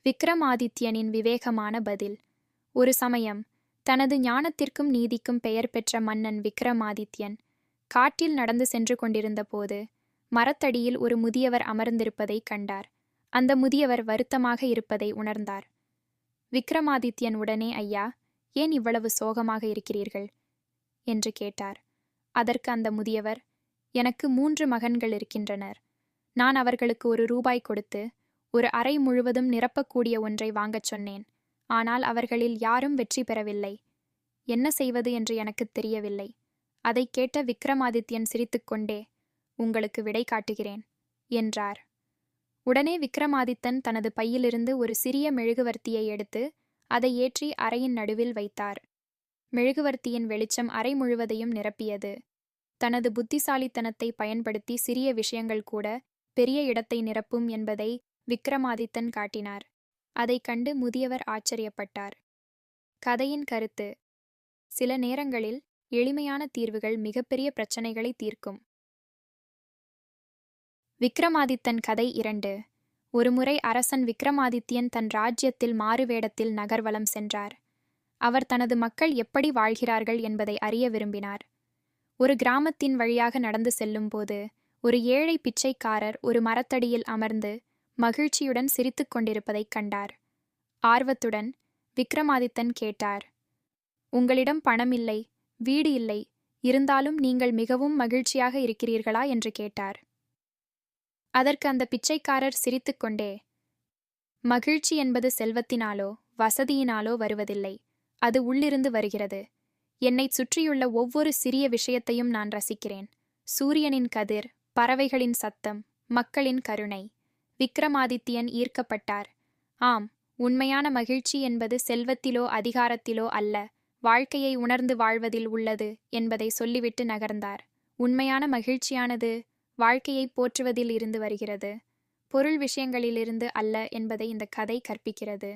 விக்ரமாதித்யனின் விவேகமான பதில். ஒரு சமயம் தனது ஞானத்திற்கும் நீதிக்கும் பெயர் பெற்ற மன்னன் விக்ரமாதித்யன் காட்டில் நடந்து சென்று கொண்டிருந்த போது மரத்தடியில் ஒரு முதியவர் அமர்ந்திருப்பதைக் கண்டார். அந்த முதியவர் வருத்தமாக இருப்பதை உணர்ந்தார். விக்ரமாதித்யன் உடனே, ஐயா, ஏன் இவ்வளவு சோகமாக இருக்கிறீர்கள் என்று கேட்டார். அதற்கு அந்த முதியவர், எனக்கு 3 மகன்கள் இருக்கின்றனர். நான் அவர்களுக்கு ₹1 கொடுத்து ஒரு அறை முழுவதும் நிரப்பக்கூடிய ஒன்றை வாங்கச் சொன்னேன். ஆனால் அவர்களில் யாரும் வெற்றி பெறவில்லை. என்ன செய்வது என்று எனக்குத் தெரியவில்லை. அதைக் கேட்ட விக்ரமாதித்யன் சிரித்துக்கொண்டே, உங்களுக்கு விடை காட்டுகிறேன் என்றார். உடனே விக்ரமாதித்தன் தனது பையிலிருந்து ஒரு சிறிய மெழுகுவர்த்தியை எடுத்து அதை ஏற்றி அறையின் நடுவில் வைத்தார். மெழுகுவர்த்தியின் வெளிச்சம் அறை முழுவதையும் நிரப்பியது. தனது புத்திசாலித்தனத்தை பயன்படுத்தி சிறிய விஷயங்கள் கூட பெரிய இடத்தை நிரப்பும் என்பதை விக்ரமாதித்தன் காட்டினார். அதைக் கண்டு முதியவர் ஆச்சரியப்பட்டார். கதையின் கருத்து: சில நேரங்களில் எளிமையான தீர்வுகள் மிகப்பெரிய பிரச்சனைகளை தீர்க்கும். விக்ரமாதித்தன் கதை 2. ஒருமுறை அரசன் விக்ரமாதித்யன் தன் ராஜ்யத்தில் மாறுவேடத்தில் நகர்வலம் சென்றார். அவர் தனது மக்கள் எப்படி வாழ்கிறார்கள் என்பதை அறிய விரும்பினார். ஒரு கிராமத்தின் வழியாக நடந்து செல்லும்போது ஒரு ஏழை பிச்சைக்காரர் ஒரு மரத்தடியில் அமர்ந்து மகிழ்ச்சியுடன் சிரித்துக் கொண்டிருப்பதைக் கண்டார். ஆர்வத்துடன் விக்ரமாதித்தன் கேட்டார், உங்களிடம் பணம் இல்லை, வீடு இல்லை, இருந்தாலும் நீங்கள் மிகவும் மகிழ்ச்சியாக இருக்கிறீர்களா என்று கேட்டார். அதற்கு அந்த பிச்சைக்காரர் சிரித்துக்கொண்டே, மகிழ்ச்சி என்பது செல்வத்தினாலோ வசதியினாலோ வருவதில்லை, அது உள்ளிருந்து வருகிறது. என்னைச் சுற்றியுள்ள ஒவ்வொரு சிறிய விஷயத்தையும் நான் ரசிக்கிறேன். சூரியனின் கதிர், பறவைகளின் சத்தம், மக்களின் கருணை. விக்ரமாதித்யன் ஈர்க்கப்பட்டார். ஆம், உண்மையான மகிழ்ச்சி என்பது செல்வத்திலோ அதிகாரத்திலோ அல்ல, வாழ்க்கையை உணர்ந்து வாழ்வதில் உள்ளது என்பதை சொல்லிவிட்டு நகர்ந்தார். உண்மையான மகிழ்ச்சியானது வாழ்க்கையை போற்றுவதில் இருந்து வருகிறது, பொருள் விஷயங்களிலிருந்து அல்ல என்பதை இந்த கதை கற்பிக்கிறது.